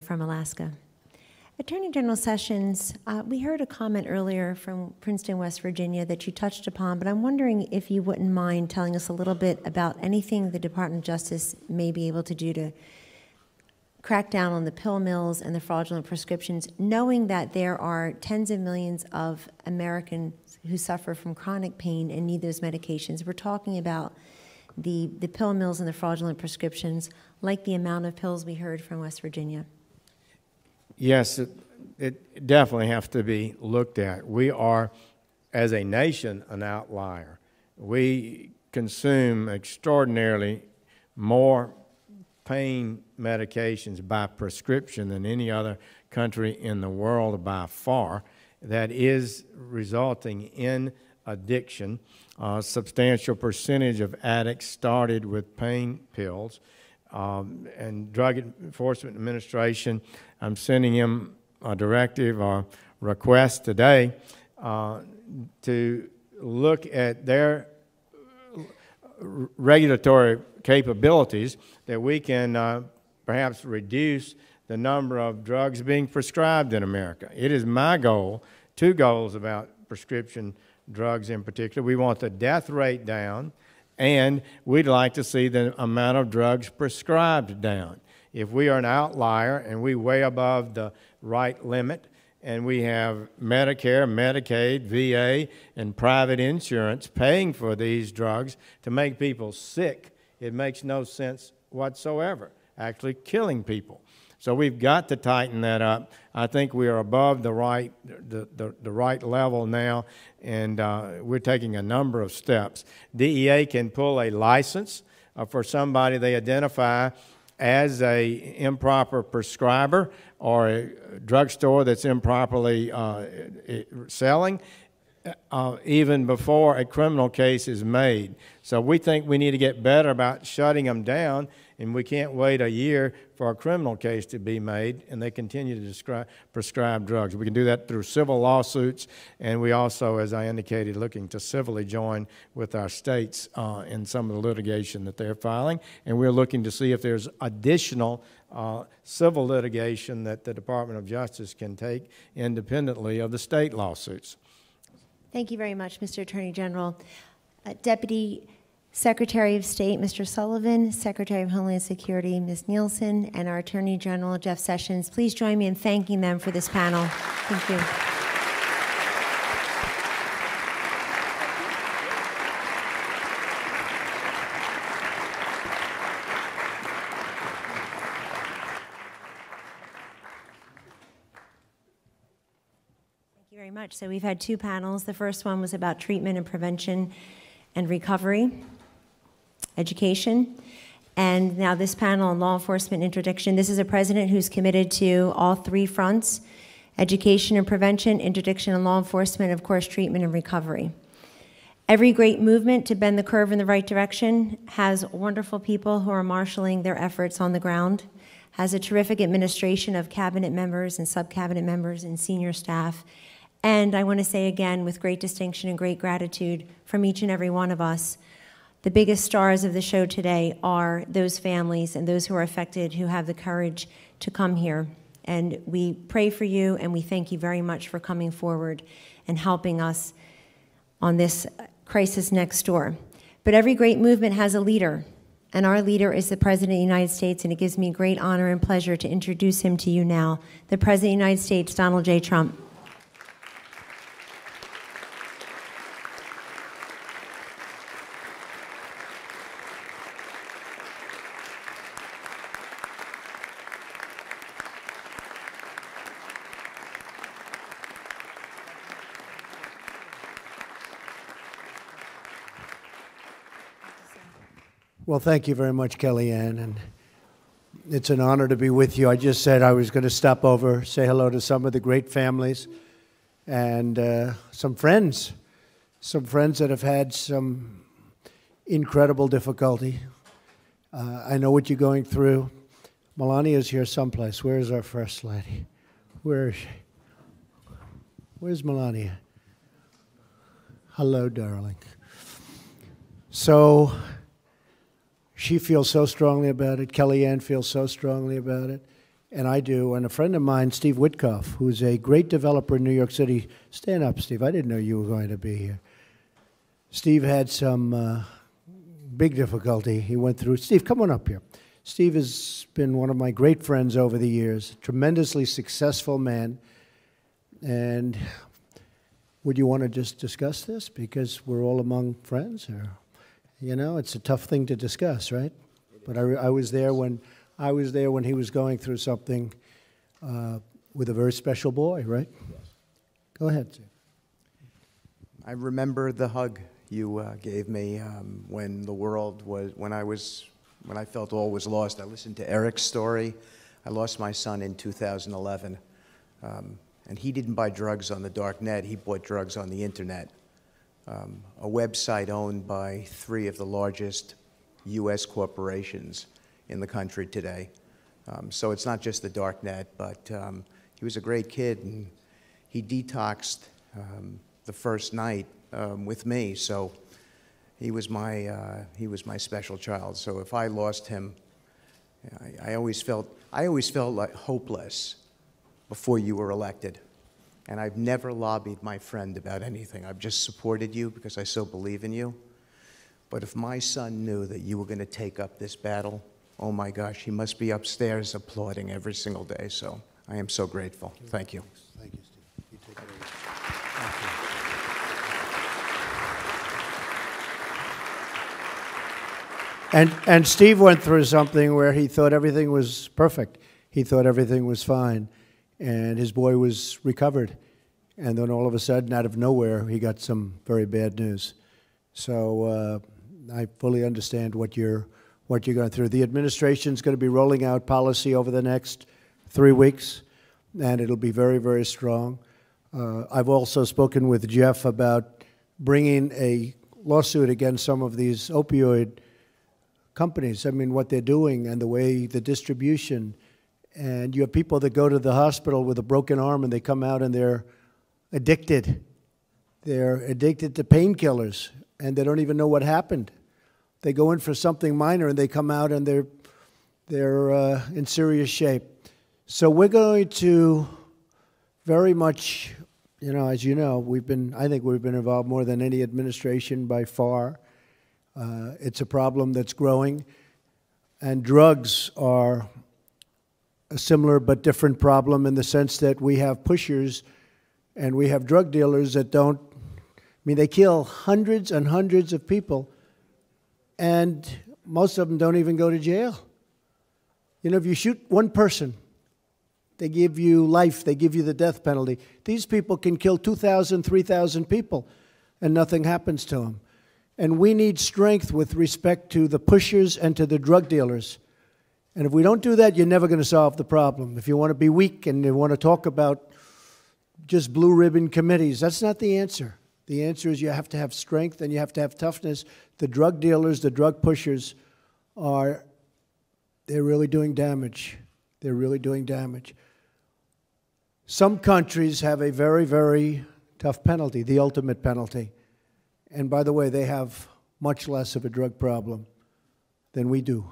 from Alaska. Attorney General Sessions, we heard a comment earlier from Princeton, West Virginia that you touched upon, but I'm wondering if you wouldn't mind telling us a little bit about anything the Department of Justice may be able to do to crack down on the pill mills and the fraudulent prescriptions, knowing that there are tens of millions of Americans who suffer from chronic pain and need those medications. We're talking about the pill mills and the fraudulent prescriptions, like the amount of pills we heard from West Virginia. Yes, it definitely has to be looked at. We are, as a nation, an outlier. We consume extraordinarily more pain medications by prescription than any other country in the world by far. That is resulting in addiction. A substantial percentage of addicts started with pain pills. And Drug Enforcement Administration, I'm sending him a directive or request today to look at their regulatory capabilities that we can perhaps reduce the number of drugs being prescribed in America. It is my goal, two goals about prescription drugs in particular. We want the death rate down, and we'd like to see the amount of drugs prescribed down. If we are an outlier and we way above the right limit, and we have Medicare, Medicaid, VA, and private insurance paying for these drugs to make people sick, it makes no sense whatsoever, actually killing people. So we've got to tighten that up. I think we are above the right level now, and we're taking a number of steps. DEA can pull a license for somebody they identify as a improper prescriber or a drugstore that's improperly selling, even before a criminal case is made. So we think we need to get better about shutting them down, and we can't wait a year for a criminal case to be made and they continue to prescribe drugs. We can do that through civil lawsuits, and we also, as I indicated, looking to civilly join with our states in some of the litigation that they're filing, and we're looking to see if there's additional civil litigation that the Department of Justice can take independently of the state lawsuits. Thank you very much, Mr. Attorney General. Deputy Secretary of State, Mr. Sullivan, Secretary of Homeland Security, Ms. Nielsen, and our Attorney General, Jeff Sessions, please join me in thanking them for this panel. Thank you. Very much. So we've had two panels. The first one was about treatment and prevention and recovery, education, and now this panel on law enforcement interdiction. This is a president who's committed to all three fronts: education and prevention, interdiction and law enforcement, of course, treatment and recovery. Every great movement to bend the curve in the right direction has wonderful people who are marshaling their efforts on the ground, has a terrific administration of cabinet members and sub-cabinet members and senior staff. And I want to say again, with great distinction and great gratitude from each and every one of us, the biggest stars of the show today are those families and those who are affected who have the courage to come here. And we pray for you, and we thank you very much for coming forward and helping us on this crisis next door. But every great movement has a leader, and our leader is the President of the United States, and it gives me great honor and pleasure to introduce him to you now, the President of the United States, Donald J. Trump. Well, thank you very much, Kellyanne, and it's an honor to be with you. I just said I was going to stop over, say hello to some of the great families and some friends that have had some incredible difficulty. I know what you're going through. Melania's here someplace. Where is our First Lady? Where is she? Where's Melania? Hello, darling. So she feels so strongly about it. Kellyanne feels so strongly about it. and I do, and a friend of mine, Steve Witkoff, who's a great developer in New York City. Stand up, Steve. I didn't know you were going to be here. Steve had some big difficulty he went through. Steve, come on up here. Steve has been one of my great friends over the years, tremendously successful man. And would you want to just discuss this? Because we're all among friends, or, you know, it's a tough thing to discuss, right? But I was there when he was going through something with a very special boy, right? Go ahead, Steve. I remember the hug you gave me when I felt all was lost. I listened to Eric's story. I lost my son in 2011, and he didn't buy drugs on the dark net. He bought drugs on the internet, a website owned by 3 of the largest U.S. corporations in the country today. So it's not just the dark net, but he was a great kid, and he detoxed the first night with me. So he was my special child. So if I lost him, I always felt like hopeless before you were elected. And I've never lobbied my friend about anything. I've just supported you because I so believe in you. But if my son knew that you were going to take up this battle, oh my gosh, he must be upstairs applauding every single day. So I am so grateful. Thank you. Thank you, Steve. You take it over. Thank you. And Steve went through something where he thought everything was perfect. He thought everything was fine. And his boy was recovered. And then all of a sudden, out of nowhere, he got some very bad news. So I fully understand what you're going through. The administration's going to be rolling out policy over the next 3 weeks, and it'll be very, very strong. I've also spoken with Jeff about bringing a lawsuit against some of these opioid companies. I mean, what they're doing and the way the distribution. And you have people that go to the hospital with a broken arm and they come out and they're addicted. They're addicted to painkillers and they don't even know what happened. They go in for something minor and they come out and they're in serious shape. So we're going to very much, you know, as you know, I think we've been involved more than any administration by far. It's a problem that's growing, and drugs are a similar but different problem in the sense that we have pushers and we have drug dealers that don't, I mean, they kill hundreds and hundreds of people, and most of them don't even go to jail. You know, if you shoot one person, they give you life, they give you the death penalty. These people can kill 2,000, 3,000 people, and nothing happens to them. And we need strength with respect to the pushers and to the drug dealers. And if we don't do that, you're never going to solve the problem. If you want to be weak and you want to talk about just blue ribbon committees, that's not the answer. The answer is you have to have strength and you have to have toughness. The drug dealers, the drug pushers they're really doing damage. They're really doing damage. Some countries have a very, very tough penalty, the ultimate penalty. And by the way, they have much less of a drug problem than we do.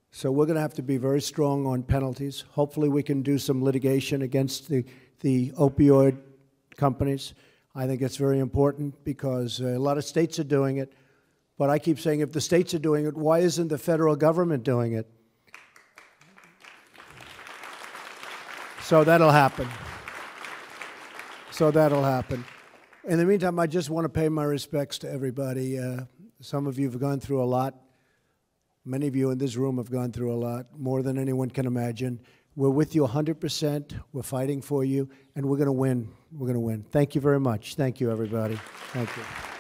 So we're going to have to be very strong on penalties. Hopefully we can do some litigation against the opioid companies. I think it's very important because a lot of states are doing it. But I keep saying if the states are doing it, why isn't the federal government doing it? So that'll happen. So that'll happen. In the meantime, I just want to pay my respects to everybody. Some of you have gone through a lot. Many of you in this room have gone through a lot, more than anyone can imagine. We're with you 100%. We're fighting for you, and we're going to win. We're going to win. Thank you very much. Thank you, everybody. Thank you.